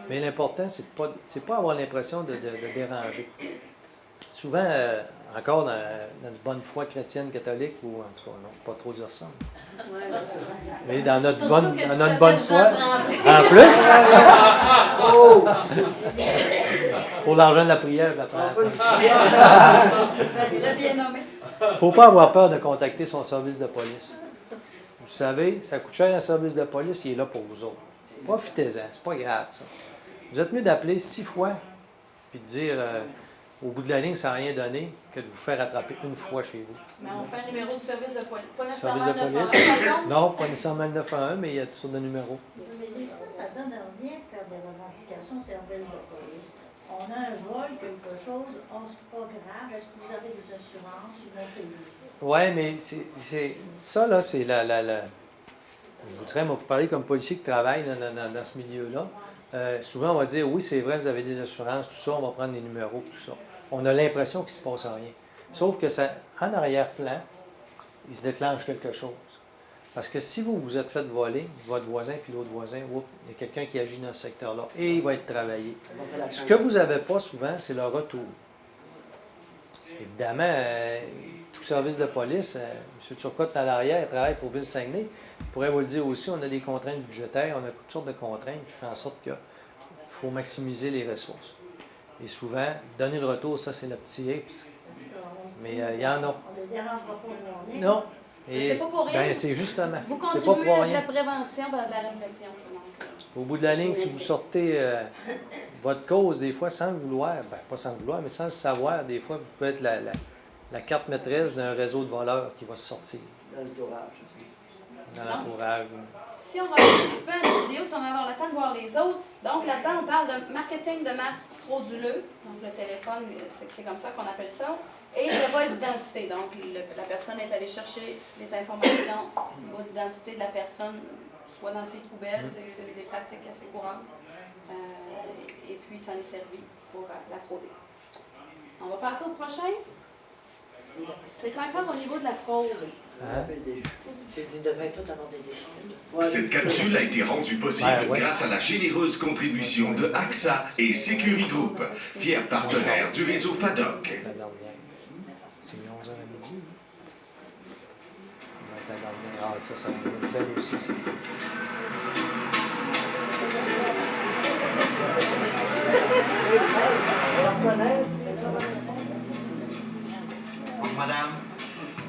Mais l'important, c'est de pas avoir l'impression de déranger. Souvent, encore dans notre bonne foi chrétienne catholique, ou en tout cas, non, pas trop dire ça. Mais dans notre bonne foi, en plus, pour l'argent de la prière, je la prends. Le bien nommé. Il ne faut pas avoir peur de contacter son service de police. Vous savez, ça coûte cher un service de police, il est là pour vous autres. Profitez-en, c'est pas grave ça. Vous êtes mieux d'appeler 6 fois, puis de dire au bout de la ligne, ça n'a rien donné, que de vous faire attraper une fois chez vous. Mais on fait un numéro de service de police. Pas Service nécessairement de le police? 911, Non, pas nécessairement le 911, mais il y a toutes sortes de numéros. Mais des fois, ça donne rien de faire des revendications au service de police. On a un vol, quelque chose, c'est pas grave. Est-ce que vous avez des assurances? Ils vont payer. Oui, mais ça, là, c'est je vous dirais, moi, vous parlez comme policier qui travaille dans ce milieu-là. Souvent, on va dire, oui, c'est vrai, vous avez des assurances, tout ça, on va prendre les numéros, tout ça. On a l'impression qu'il ne se passe rien. Sauf que ça, en arrière-plan, il se déclenche quelque chose. Parce que si vous vous êtes fait voler, votre voisin puis l'autre voisin, oups, il y a quelqu'un qui agit dans ce secteur-là et il va être travaillé. Ce que vous n'avez pas souvent, c'est le retour. Évidemment, tout service de police, M. Turcotte à l'arrière, travaille pour Ville-Saguenay. Il pourrait vous le dire aussi, on a des contraintes budgétaires, on a toutes sortes de contraintes qui font en sorte qu'il faut maximiser les ressources. Et souvent, donner le retour, ça, c'est le petit hips. Mais il y en a. On ne les dérangera pas. Non. C'est pas pour rien. Ben, c'est justement. Vous C'est pas contribuez pour à de la rien. prévention et de la répression. Donc, Au bout de la ligne, si vous sortez votre cause, des fois, sans le vouloir, ben, pas sans le vouloir, mais sans le savoir, des fois, vous pouvez être la carte maîtresse d'un réseau de voleurs qui va se sortir Dans l'entourage. dans l'entourage. si on va aller un petit peu à la vidéo, si on va avoir le temps de voir les autres, donc là-dedans, on parle de marketing de masse frauduleux. Donc le téléphone, c'est comme ça qu'on appelle ça. Et le vol d'identité. Donc la personne est allée chercher les informations au niveau d'identité de la personne, soit dans ses poubelles, c'est des pratiques assez courantes. Et puis ça en est servi pour la frauder. On va passer au prochain. C'est encore au niveau de la fraude. Tu devrais tout avoir des déchets. Cette capsule a été rendue possible grâce à la généreuse contribution de AXA et Securi Group, fiers partenaires du réseau FADOC. C'est 11h à midi. Ah, ça va être belle aussi, ça. Bonjour madame,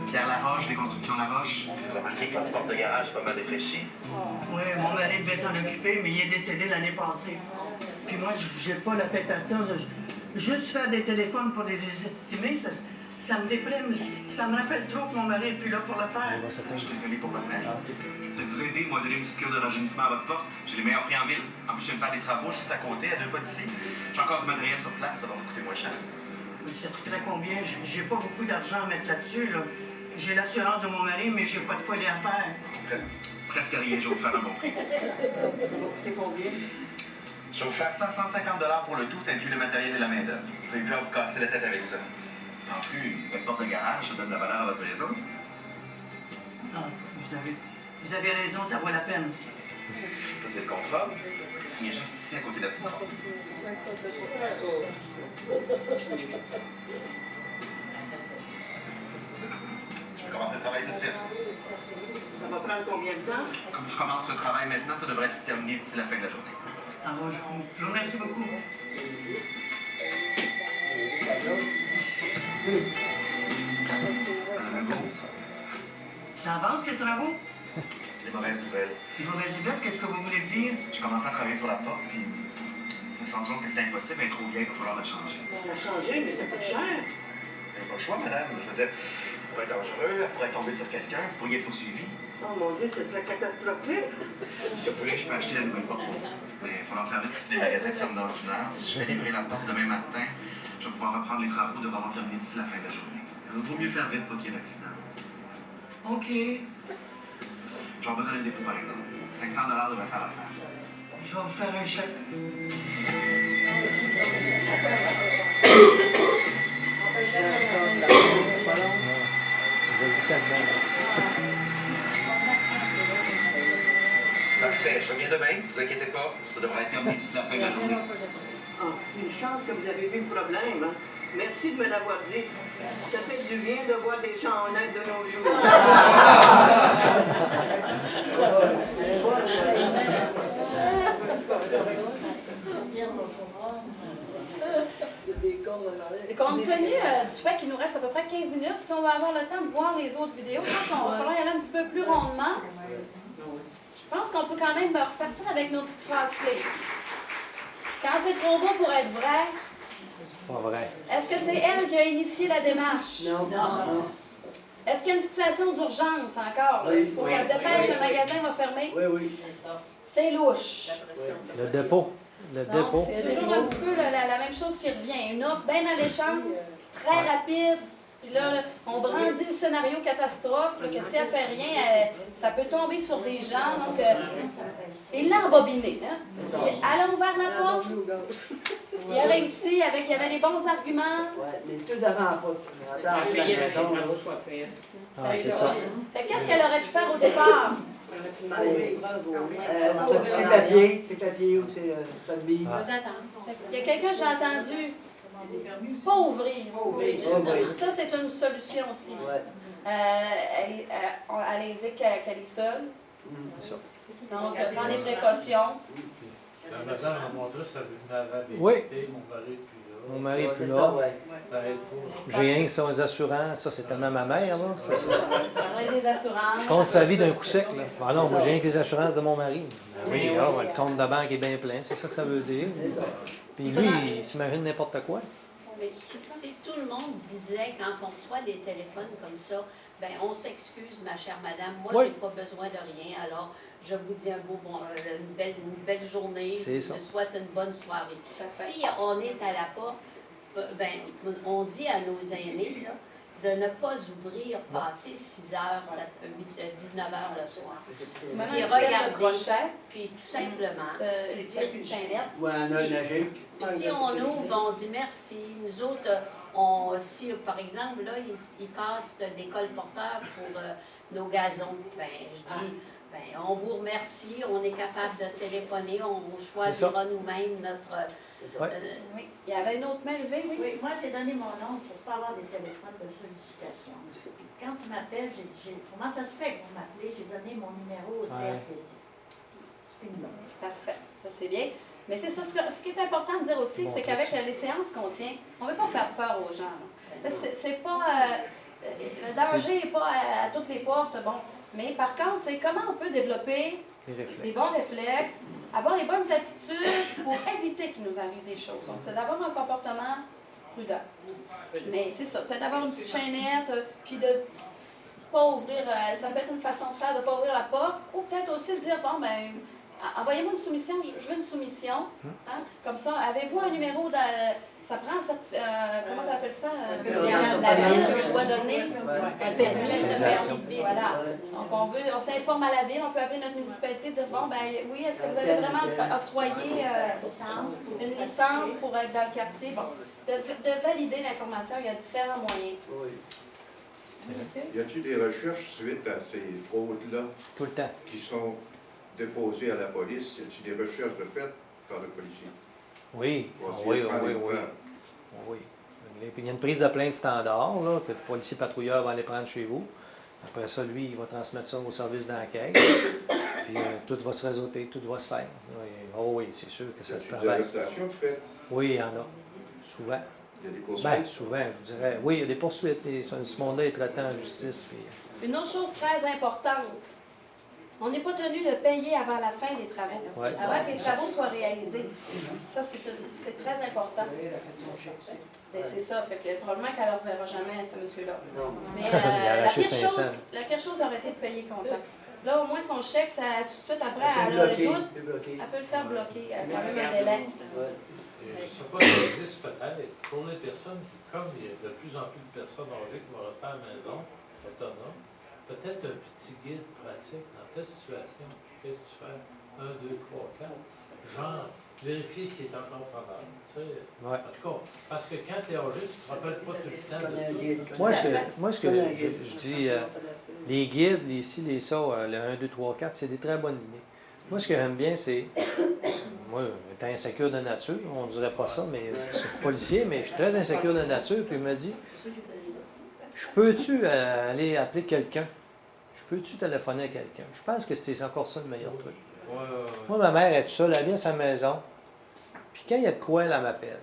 Serre Laroche, des constructions Laroche. J'ai remarqué que votre porte de garage est pas mal défraîchie. Oui, mon mari devait s'en occuper, mais il est décédé l'année passée. Puis moi, j'ai pas l'affectation. Juste faire des téléphones pour les estimer, ça me déprime. Ça me rappelle trop que mon mari est plus là pour le faire. Je suis désolé pour votre mari. Je voudrais vous aider, moi, donner une petite cure de rajeunissement à votre porte. J'ai les meilleurs prix en ville. En plus, je viens de faire des travaux juste à côté, à 2 pas d'ici. J'ai encore du matériel sur place, ça va vous coûter moins cher. Oui, ça coûterait combien? J'ai pas beaucoup d'argent à mettre là-dessus, là. J'ai l'assurance de mon mari, mais j'ai pas de folie à faire. Presque rien, je vais vous faire un bon prix. Ça va coûter combien? Je vais vous faire 150$ pour le tout, ça inclut le matériel et la main-d'œuvre. Vous pouvez plus vous casser la tête avec ça. En plus, votre porte de garage, ça donne de la valeur à votre maison. Ah, vous avez raison, ça vaut la peine. Ça, c'est le contrat. Il est juste ici, à côté de la petite porte. Je vais commencer le travail tout de suite. Ça va prendre combien de temps? Comme je commence le travail maintenant, ça devrait être terminé d'ici la fin de la journée. Ah, bon, je vous remercie beaucoup. Madame Legault, Ça avance, les travaux? les mauvaises nouvelles. Les mauvaises nouvelles, qu'est-ce que vous voulez dire? J'ai commencé à travailler sur la porte, puis je me suis rendu compte que c'était impossible, elle est trop vieille, il va falloir la changer. On a changé, mais ça coûte cher. Vous n'avez pas le choix, madame. Je veux dire, ça pourrait être dangereux, elle pourrait tomber sur quelqu'un, vous pourriez être poursuivi. Oh mon Dieu, ce serait catastrophique. Si vous voulez, je peux acheter la nouvelle porte pour vous. Mais il va falloir faire vite, parce que les magasins ferment dans le silence. Si je vais livrer la porte demain matin, je vais pouvoir reprendre les travaux, de vraiment terminer d'ici la fin de la journée. Il vaut mieux faire vite pour qu'il y ait l'accident. OK. J'aurai besoin d'un dépôt, par exemple. 500$ devrait faire l'affaire. Je vais vous faire un chèque. Vous avez tellement. Parfait, je reviens demain, ne vous inquiétez pas. Ça devrait être terminé d'ici la fin de la journée. Ah, une chance que vous avez vu le problème, hein? Merci de me l'avoir dit. Ça fait du bien de voir des gens honnêtes de nos jours. Compte tenu du fait qu'il nous reste à peu près 15 minutes, si on va avoir le temps de voir les autres vidéos, je pense qu'on va falloir y aller un petit peu plus rondement. Je pense qu'on peut quand même repartir avec nos petites phrases clés. Quand c'est trop beau pour être vrai, C'est pas vrai. est-ce que c'est elle qui a initié la démarche? Non. Est-ce qu'il y a une situation d'urgence encore? Là? Il faut qu'elle se dépêche, le magasin va fermer. Oui. C'est louche. Le dépôt. Le Donc, dépôt. c'est toujours un petit peu la même chose qui revient. Une offre bien alléchante, très rapide, Puis là, on brandit le scénario catastrophe, là, que si elle fait rien, ça peut tomber sur des gens. Donc, il l'a embobiné. Hein? Puis, elle a ouvert la porte. Il a réussi, il y avait des bons arguments. Ouais, les deux d'avant pas. C'est ça. Fait qu'est-ce qu'elle aurait pu faire au départ? C'est papier ou c'est famille. Il y a quelqu'un, j'ai entendu, pas ouvrir. Ça, c'est une solution aussi. Elle indique qu'elle est seule. Donc, prends les précautions. La madame a montré sa vulnérabilité. Oui. Mon mari est plus là. Mon mari est plus là. Ça aide pas. J'ai rien que ça, les assurances. Ça, c'est tellement ma mère, là. Ça. Des assurances. Compte sa vie d'un coup sec, là. Ah non, moi, j'ai rien que les assurances de mon mari. Ben oui, là, le compte de banque est bien plein, c'est ça que ça veut dire. Puis lui, il s'imagine n'importe quoi. Mais si tout le monde disait, quand on reçoit des téléphones comme ça, ben on s'excuse, ma chère madame, moi, j'ai pas besoin de rien, alors je vous dis une belle journée, je vous souhaite une bonne soirée. Si on est à la porte, ben, on dit à nos aînés, là, de ne pas ouvrir passer 6 heures, 19 heures le soir. Puis regarder, puis tout simplement, si on ouvre, on dit merci. Nous autres, si par exemple, là, ils passent des colporteurs pour nos gazons, ben, je dis, ben, on vous remercie, on est capable de téléphoner, on choisira nous-mêmes notre... Oui. Il y avait une autre main levée, oui? Oui, moi j'ai donné mon nom pour ne pas avoir des téléphones de sollicitation. Puis quand ils m'appellent, j'ai dit, comment ça se fait que vous m'appelez? J'ai donné mon numéro au CRTC. C'est une bonne. Parfait, ça c'est bien. Mais c'est ça, ce qui est important de dire aussi, c'est qu'avec les séances qu'on tient, on ne veut pas faire peur aux gens. C'est pas... le danger n'est pas à toutes les portes, bon. Mais par contre, c'est comment on peut développer des bons réflexes, avoir les bonnes attitudes pour éviter qu'il nous arrive des choses. Donc, c'est d'avoir un comportement prudent. Mais c'est ça, peut-être d'avoir une petite chaînette, puis de ne pas ouvrir, ça peut être une façon de faire, de ne pas ouvrir la porte, ou peut-être aussi de dire, bon, ben, envoyez-moi une soumission, je veux une soumission. Hein? Comme ça, avez-vous un numéro, ça prend un comment on appelle ça? La ville doit donner un permis. Voilà. Donc, on s'informe à la ville, on peut appeler notre municipalité, dire, bon, ben oui, est-ce que vous avez vraiment octroyé une licence pour être dans le quartier? Bon, de valider l'information, il y a différents moyens. Y a-t-il des recherches suite à ces fraudes-là? Tout le temps. Qui sont déposées à la police? Y a-t-il des recherches de faites par le policier? Oui. Oui. Il y a une prise de plainte standard, là, que le policier patrouilleur va aller prendre chez vous. Après ça, lui, il va transmettre ça au service d'enquête. Puis tout va se réseauter, tout va se faire. Oui, c'est sûr que ça se travaille. Il y a des arrestations de fait? Oui, il y en a. Souvent. Il y a des poursuites? Bien, souvent, je vous dirais. Oui, il y a des poursuites. Ce monde-là est traité en justice. Puis... Une autre chose très importante, on n'est pas tenu de payer avant la fin des travaux, avant que les travaux soient réalisés. Ça, c'est très important. C'est ça, fait que probablement qu'elle ne reverra jamais ce monsieur-là. Mais la pire chose aurait été de payer comptant. Là, au moins, son chèque, ça, tout de suite après, elle a le doute, elle peut le faire bloquer. Elle a quand même un délai. Je ne sais pas si ça existe peut-être. Pour les personnes, comme il y a de plus en plus de personnes âgées qui vont rester à la maison, autonomes, peut-être un petit guide pratique dans telle situation. Qu'est-ce que tu fais? 1, 2, 3, 4. Genre, vérifier s'il est encore preneur. Tu sais, en tout cas, parce que quand tu es âgé, tu ne te rappelles pas tout le temps de tout. Moi, ce que je dis, les guides, les ci, les ça, le 1, 2, 3, 4, c'est des très bonnes idées. Moi, ce que j'aime bien, c'est... Moi, étant insécure de nature, on ne dirait pas ça, mais je suis policier, mais je suis très insécure de nature, puis il me dit, je peux-tu aller appeler quelqu'un? Je peux-tu téléphoner à quelqu'un? Je pense que c'est encore ça le meilleur truc. Moi, ma mère est toute seule, elle vient à sa maison, puis quand il y a de quoi, elle m'appelle.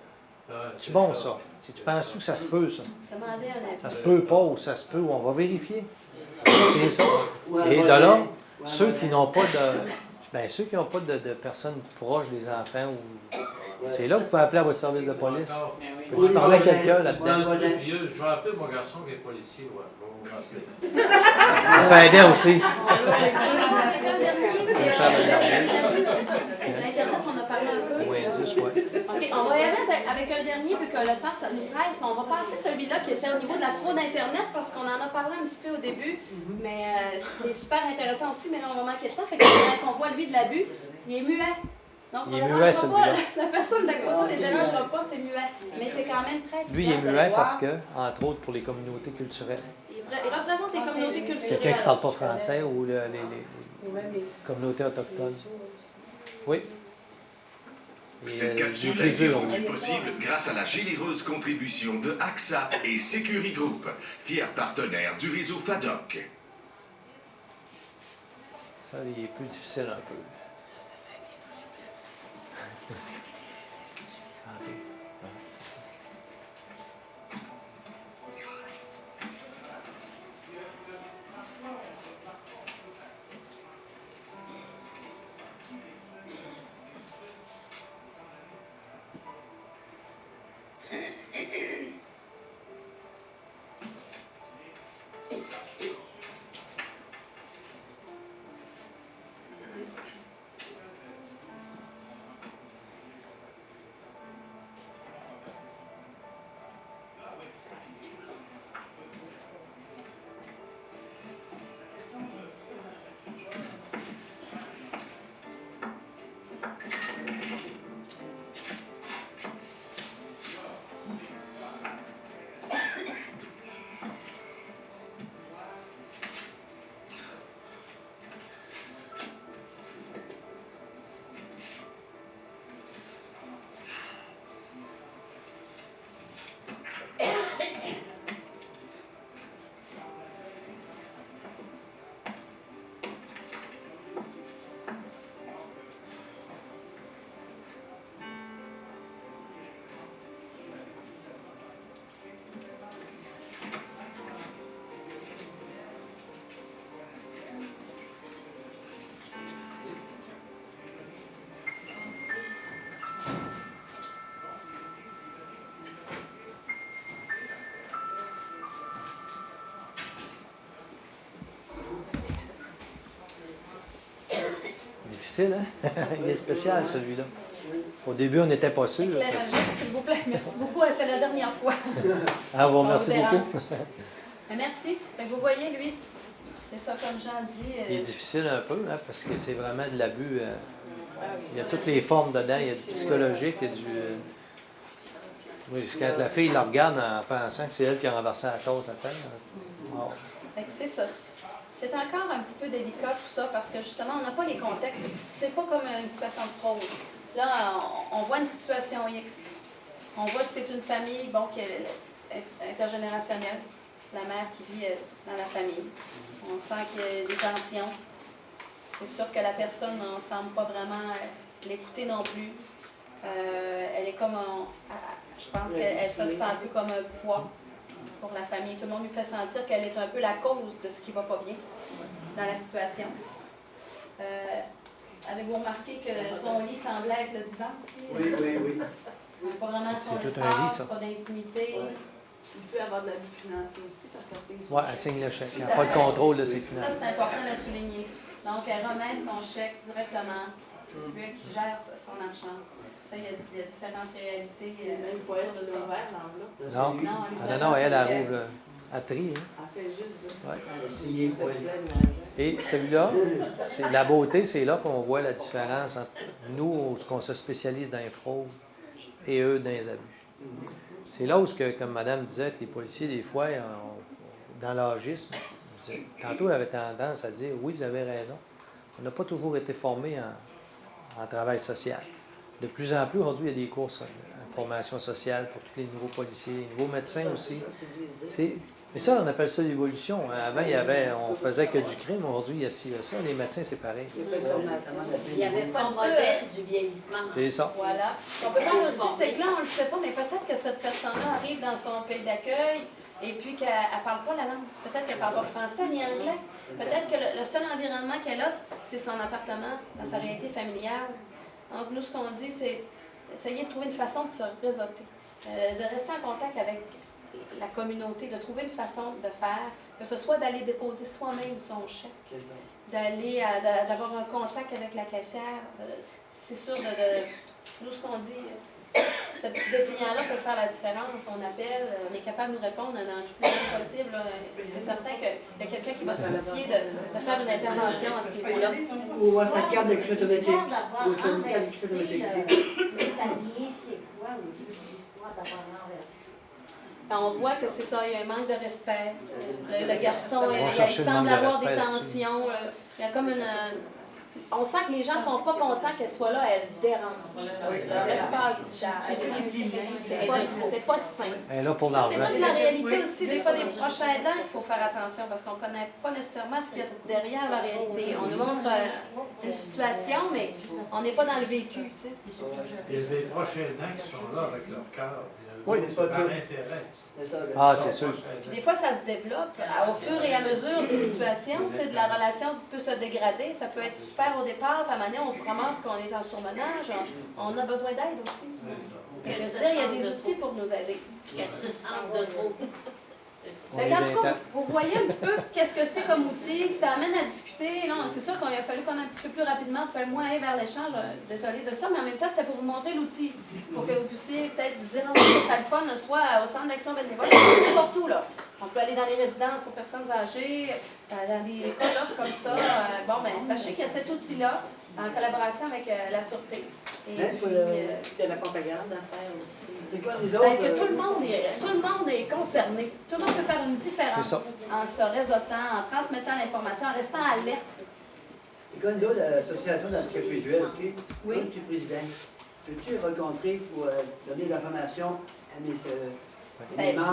C'est bon, ça. Tu penses-tu que ça se peut, ça? Ça se peut pas, ou ça se peut, ou on va vérifier. C'est ça. Et de là, ceux qui n'ont pas de... Bien, ceux qui n'ont pas de personnes proches des enfants, c'est là que vous pouvez appeler à votre service de police. Peux-tu parler à quelqu'un là-dedans? Je vais appeler mon garçon qui est policier. On fait aider aussi. L'Internet, on a parlé un peu. Oui, indice, oui. OK, On va y aller avec un dernier, vu que le temps, ça nous presse. On va passer celui-là qui était au niveau de la fraude Internet, parce qu'on en a parlé un petit peu au début, mais c'est super intéressant aussi, mais là, on va manquer de temps. Fait que quand on voit lui de l'abus, il est muet. Donc, il est muet, celui-là. La personne d'à côté ne les dérangera pas, c'est muet. Mais c'est quand même très Lui, il est muet parce que, entre autres, pour les communautés culturelles. Il représente les communautés culturelles. Quelqu'un qui ne parle pas français ou les communautés autochtones. Oui. Cette capsule a été rendue possible grâce à la généreuse contribution de AXA et Securi Group, fiers partenaires du réseau FADOC. Ça, il est plus difficile un peu. Difficile, hein? Il est spécial, celui-là. Au début, on n'était pas sûr. Éclairagiste, s'il vous plaît. Merci beaucoup. C'est la dernière fois. Ah, vous remercie beaucoup. Merci. Vous voyez, lui, c'est ça, comme Jean dit. Il est difficile un peu, hein, parce que c'est vraiment de l'abus. Il y a toutes les formes dedans. Il y a du psychologique, il y a du... Oui, quand la fille la regarde en pensant que c'est elle qui a renversé la tasse à terre. Wow. C'est ça. C'est encore un petit peu délicat tout ça parce que justement, on n'a pas les contextes. C'est pas comme une situation de fraude. Là, on voit une situation X. On voit que c'est une famille, bon, qui est intergénérationnelle. La mère qui vit dans la famille. On sent qu'il y a des tensions. C'est sûr que la personne ne semble pas vraiment l'écouter non plus. Elle est comme je pense qu'elle se sent un peu comme un poids pour la famille. Tout le monde lui fait sentir qu'elle est un peu la cause de ce qui ne va pas bien dans la situation. Avez-vous remarqué que son lit semblait être le divan aussi? Oui. Pas vraiment son tout un espace, lit, ça. pas d'intimité. Ouais. Il peut avoir de l'abus financier aussi parce qu'elle signe son Oui, elle signe le chèque. Elle n'a pas le contrôle de ses Ça, finances. c'est important de le souligner. Donc, elle remet son chèque directement. C'est lui qui gère son argent. Ça, il y a différentes réalités. C'est même pas elle qui l'a ouvert, l'enveloppe. Non, elle rouvre à tri. Hein? Elle fait juste Ouais. Et celui-là, la beauté, c'est là qu'on voit la différence entre nous, qu'on se spécialise dans les fraudes, et eux dans les abus. C'est là où, comme Madame disait, que les policiers, des fois, dans l'agisme, tantôt, ils avaient tendance à dire « oui, vous avez raison ». On n'a pas toujours été formés en travail social. De plus en plus, aujourd'hui, il y a des courses en formation sociale pour tous les nouveaux policiers, les nouveaux médecins aussi. Mais ça, on appelle ça l'évolution. Avant, on faisait que du crime. Aujourd'hui, il y a ci, il y a ça. Les médecins, c'est pareil. Il n'y avait pas de modèle du vieillissement. C'est ça. Voilà. On peut faire aussi, c'est que là, on ne le sait pas, mais peut-être que cette personne-là arrive dans son pays d'accueil et puis qu'elle ne parle pas la langue. Peut-être qu'elle ne parle pas français ni anglais. Peut-être que le seul environnement qu'elle a, c'est son appartement, dans sa réalité familiale. Donc, nous, ce qu'on dit, c'est essayer de trouver une façon de se réseauter, de rester en contact avec la communauté, de trouver une façon de faire, que ce soit d'aller déposer soi-même son chèque, d'avoir un contact avec la caissière. C'est sûr, nous, ce qu'on dit, ce petit dépliant-là peut faire la différence. On appelle, on est capable de nous répondre dans tous les temps possibles. C'est certain qu'il y a quelqu'un qui va se soucier de faire une intervention à ce niveau-là. Ou sa carte d'écriture automatique. D'avoir Ou sa carte renversé d'écriture automatique. le panier, c'est quoi au juste l'histoire d'avoir renversé? On voit que c'est ça, il y a un manque de respect. Le garçon, il chercher le semble manque de avoir respect des là-dessus. tensions. Il y a comme une... On sent que les gens ne sont pas contents qu'elle soit là, elle dérange. Leur espace vital. C'est pas sain. Elle est là pour C'est l'argent. sûr que la réalité aussi, des fois, des proches aidants, il faut faire attention parce qu'on ne connaît pas nécessairement ce qu'il y a derrière la réalité. On nous montre une situation, mais on n'est pas dans le vécu. Tu sais. Il y a des proches aidants qui sont là avec leur cœur. Oui. Par intérêt. Ah, c'est sûr. Puis des fois, ça se développe au fur et à mesure des situations. Tu sais, de la relation peut se dégrader. Ça peut être super au départ, puis à un moment donné, on se ramasse qu'on est en surmenage. On a besoin d'aide aussi. Qu'elle se C'est-à-dire, il y a sente des de outils pour nous aider. Qu'elle se sente de trop. Fait qu'en tout cas, vous voyez un petit peu qu'est-ce que c'est comme outil, que ça amène à discuter. Non, c'est sûr qu'il a fallu qu'on aille un petit peu plus rapidement pour faire moins aller vers l'échange. Désolée de ça, mais en même temps, c'était pour vous montrer l'outil. Pour que vous puissiez peut-être dire, oh, ça serait le fun, soit au centre d'action bénévole, n'importe où, là. On peut aller dans les résidences pour personnes âgées, dans des colloques comme ça. Bon, ben sachez qu'il y a cet outil-là, en collaboration avec la Sûreté. Et puis, Il y a la propagande à faire aussi. C'est quoi les autres? ben, que tout le monde est concerné. Tout le monde peut faire une différence en se réseautant, en transmettant l'information, en restant alerte. C'est quoi nous autres, l'association d'handicap visuel, OK? Oui. Comme tu es président, peux-tu rencontrer pour donner de l'information à mes membres?